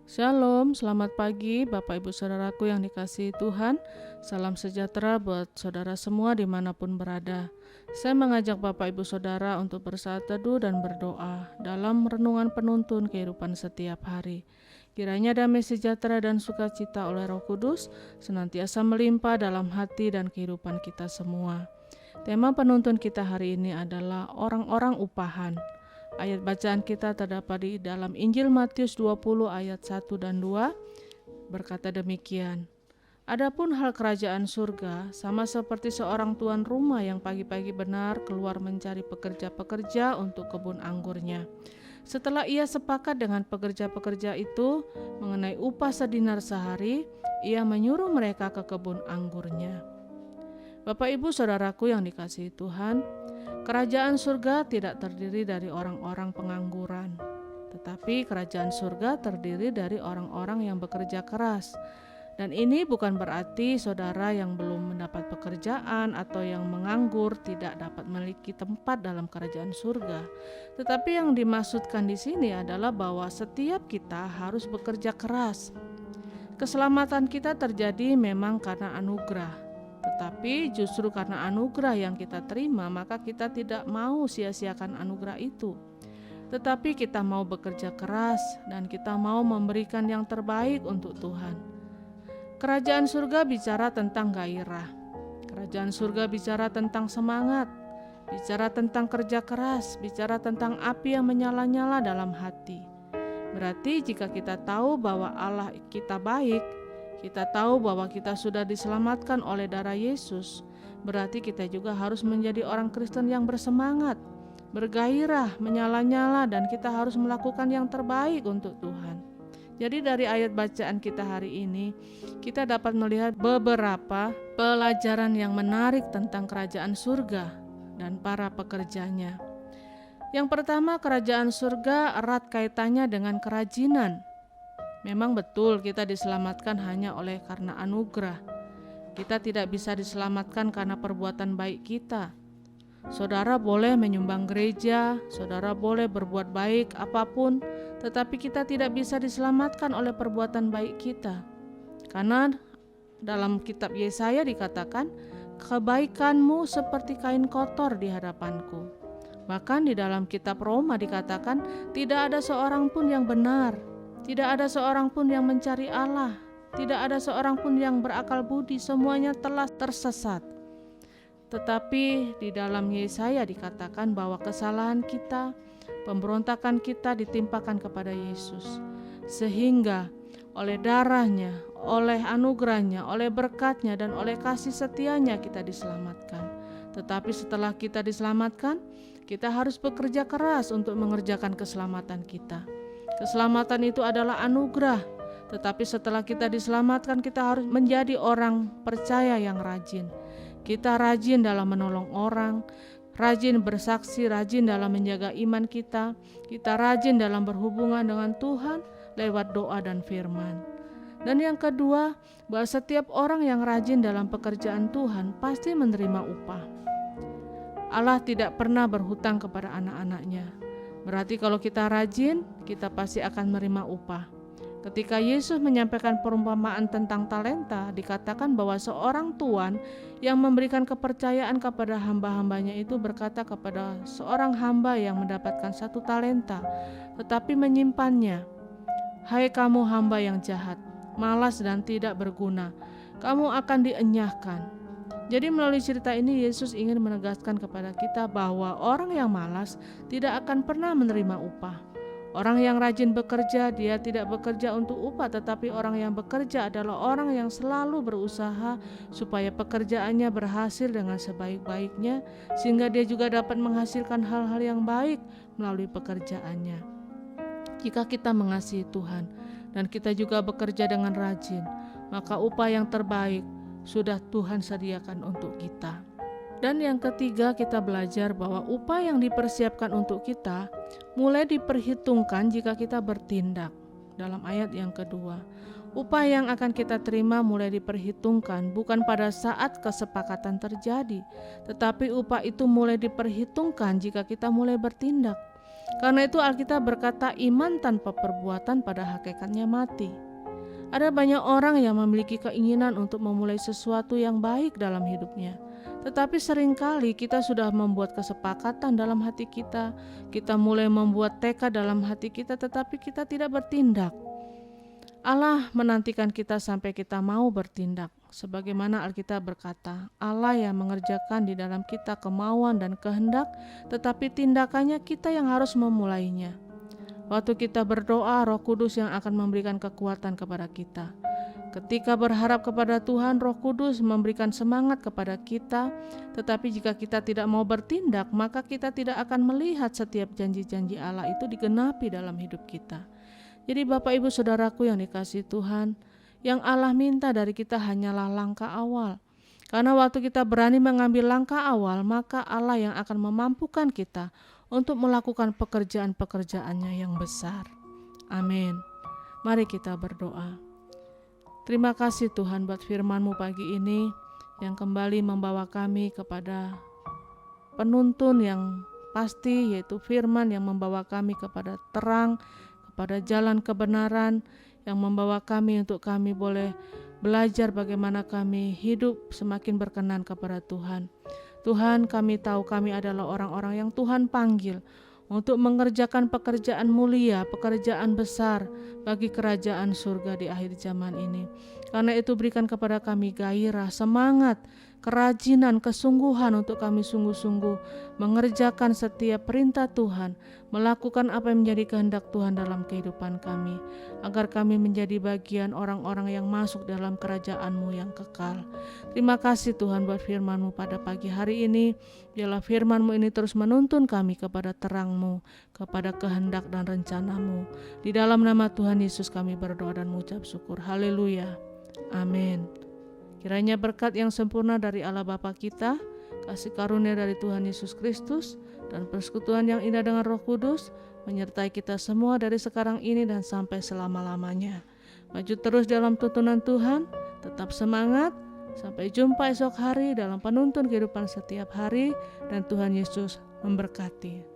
Shalom, selamat pagi Bapak Ibu Saudaraku yang dikasihi Tuhan. Salam sejahtera buat saudara semua dimanapun berada. Saya mengajak Bapak Ibu Saudara untuk bersaat teduh dan berdoa dalam renungan penuntun kehidupan setiap hari. Kiranya damai sejahtera dan sukacita oleh Roh Kudus senantiasa melimpah dalam hati dan kehidupan kita semua. Tema penuntun kita hari ini adalah orang-orang upahan. Ayat bacaan kita terdapat di dalam Injil Matius 20 ayat 1 dan 2, berkata demikian. Adapun hal kerajaan surga sama seperti seorang tuan rumah yang pagi-pagi benar keluar mencari pekerja-pekerja untuk kebun anggurnya. Setelah ia sepakat dengan pekerja-pekerja itu mengenai upah sedinar sehari, ia menyuruh mereka ke kebun anggurnya. Bapak Ibu Saudaraku yang dikasihi Tuhan, kerajaan surga tidak terdiri dari orang-orang pengangguran, tetapi kerajaan surga terdiri dari orang-orang yang bekerja keras. Dan ini bukan berarti saudara yang belum mendapat pekerjaan atau yang menganggur tidak dapat memiliki tempat dalam kerajaan surga. Tetapi yang dimaksudkan di sini adalah bahwa setiap kita harus bekerja keras. Keselamatan kita terjadi memang karena anugerah. Tetapi justru karena anugerah yang kita terima, maka kita tidak mau sia-siakan anugerah itu. Tetapi kita mau bekerja keras dan kita mau memberikan yang terbaik untuk Tuhan. Kerajaan surga bicara tentang gairah. Kerajaan surga bicara tentang semangat, bicara tentang kerja keras, bicara tentang api yang menyala-nyala dalam hati. Berarti jika kita tahu bahwa Allah kita baik, kita tahu bahwa kita sudah diselamatkan oleh darah Yesus, berarti kita juga harus menjadi orang Kristen yang bersemangat, bergairah, menyala-nyala, dan kita harus melakukan yang terbaik untuk Tuhan. Jadi dari ayat bacaan kita hari ini, kita dapat melihat beberapa pelajaran yang menarik tentang kerajaan surga dan para pekerjanya. Yang pertama, kerajaan surga erat kaitannya dengan kerajinan. Memang betul kita diselamatkan hanya oleh karena anugerah. Kita tidak bisa diselamatkan karena perbuatan baik kita. Saudara boleh menyumbang gereja, saudara boleh berbuat baik apapun, tetapi kita tidak bisa diselamatkan oleh perbuatan baik kita. Karena dalam kitab Yesaya dikatakan, kebaikanmu seperti kain kotor di hadapanku. Bahkan di dalam kitab Roma dikatakan, tidak ada seorang pun yang benar. Tidak ada seorang pun yang mencari Allah, tidak ada seorang pun yang berakal budi, semuanya telah tersesat. Tetapi di dalam Yesaya dikatakan bahwa kesalahan kita, pemberontakan kita ditimpakan kepada Yesus. Sehingga oleh darahnya, oleh anugerahnya, oleh berkatnya, dan oleh kasih setianya kita diselamatkan. Tetapi setelah kita diselamatkan, kita harus bekerja keras untuk mengerjakan keselamatan kita. Keselamatan itu adalah anugerah, tetapi setelah kita diselamatkan, kita harus menjadi orang percaya yang rajin. Kita rajin dalam menolong orang, rajin bersaksi, rajin dalam menjaga iman kita. Kita rajin dalam berhubungan dengan Tuhan lewat doa dan firman. Dan yang kedua, bahwa setiap orang yang rajin dalam pekerjaan Tuhan pasti menerima upah. Allah tidak pernah berhutang kepada anak-anaknya. Berarti kalau kita rajin, kita pasti akan menerima upah. Ketika Yesus menyampaikan perumpamaan tentang talenta, dikatakan bahwa seorang tuan yang memberikan kepercayaan kepada hamba-hambanya itu berkata kepada seorang hamba yang mendapatkan 1 talenta, tetapi menyimpannya. Hai kamu hamba yang jahat, malas dan tidak berguna, kamu akan dienyahkan. Jadi melalui cerita ini Yesus ingin menegaskan kepada kita bahwa orang yang malas tidak akan pernah menerima upah. Orang yang rajin bekerja, dia tidak bekerja untuk upah, tetapi orang yang bekerja adalah orang yang selalu berusaha supaya pekerjaannya berhasil dengan sebaik-baiknya, sehingga dia juga dapat menghasilkan hal-hal yang baik melalui pekerjaannya. Jika kita mengasihi Tuhan dan kita juga bekerja dengan rajin, maka upah yang terbaik sudah Tuhan sediakan untuk kita. Dan yang ketiga, kita belajar bahwa upah yang dipersiapkan untuk kita mulai diperhitungkan jika kita bertindak. Dalam ayat yang kedua, upah yang akan kita terima mulai diperhitungkan bukan pada saat kesepakatan terjadi, tetapi upah itu mulai diperhitungkan jika kita mulai bertindak. Karena itu Alkitab berkata iman tanpa perbuatan pada hakikatnya mati. Ada banyak orang yang memiliki keinginan untuk memulai sesuatu yang baik dalam hidupnya. Tetapi seringkali kita sudah membuat kesepakatan dalam hati kita. Kita mulai membuat tekad dalam hati kita, tetapi kita tidak bertindak. Allah menantikan kita sampai kita mau bertindak. Sebagaimana Alkitab berkata, Allah yang mengerjakan di dalam kita kemauan dan kehendak, tetapi tindakannya kita yang harus memulainya. Waktu kita berdoa, Roh Kudus yang akan memberikan kekuatan kepada kita. Ketika berharap kepada Tuhan, Roh Kudus memberikan semangat kepada kita. Tetapi jika kita tidak mau bertindak, maka kita tidak akan melihat setiap janji-janji Allah itu digenapi dalam hidup kita. Jadi Bapak Ibu Saudaraku yang dikasihi Tuhan, yang Allah minta dari kita hanyalah langkah awal. Karena waktu kita berani mengambil langkah awal, maka Allah yang akan memampukan kita untuk melakukan pekerjaan-pekerjaannya yang besar. Amin. Mari kita berdoa. Terima kasih Tuhan buat firman-Mu pagi ini yang kembali membawa kami kepada penuntun yang pasti, yaitu firman yang membawa kami kepada terang, kepada jalan kebenaran, yang membawa kami untuk kami boleh belajar bagaimana kami hidup semakin berkenan kepada Tuhan. Tuhan, kami tahu kami adalah orang-orang yang Tuhan panggil untuk mengerjakan pekerjaan mulia, pekerjaan besar bagi kerajaan surga di akhir zaman ini. Karena itu berikan kepada kami gairah, semangat, kerajinan, kesungguhan untuk kami sungguh-sungguh mengerjakan setiap perintah Tuhan, melakukan apa yang menjadi kehendak Tuhan dalam kehidupan kami, agar kami menjadi bagian orang-orang yang masuk dalam kerajaan-Mu yang kekal. Terima kasih Tuhan buat firman-Mu pada pagi hari ini. Biarlah firman-Mu ini terus menuntun kami kepada terang-Mu, kepada kehendak dan rencana-Mu. Di dalam nama Tuhan Yesus kami berdoa dan mengucap syukur. Haleluya. Amin. Kiranya berkat yang sempurna dari Allah Bapa kita, kasih karunia dari Tuhan Yesus Kristus, dan persekutuan yang indah dengan Roh Kudus menyertai kita semua dari sekarang ini dan sampai selama-lamanya. Maju terus dalam tuntunan Tuhan, tetap semangat. Sampai jumpa esok hari dalam penuntun kehidupan setiap hari, dan Tuhan Yesus memberkati.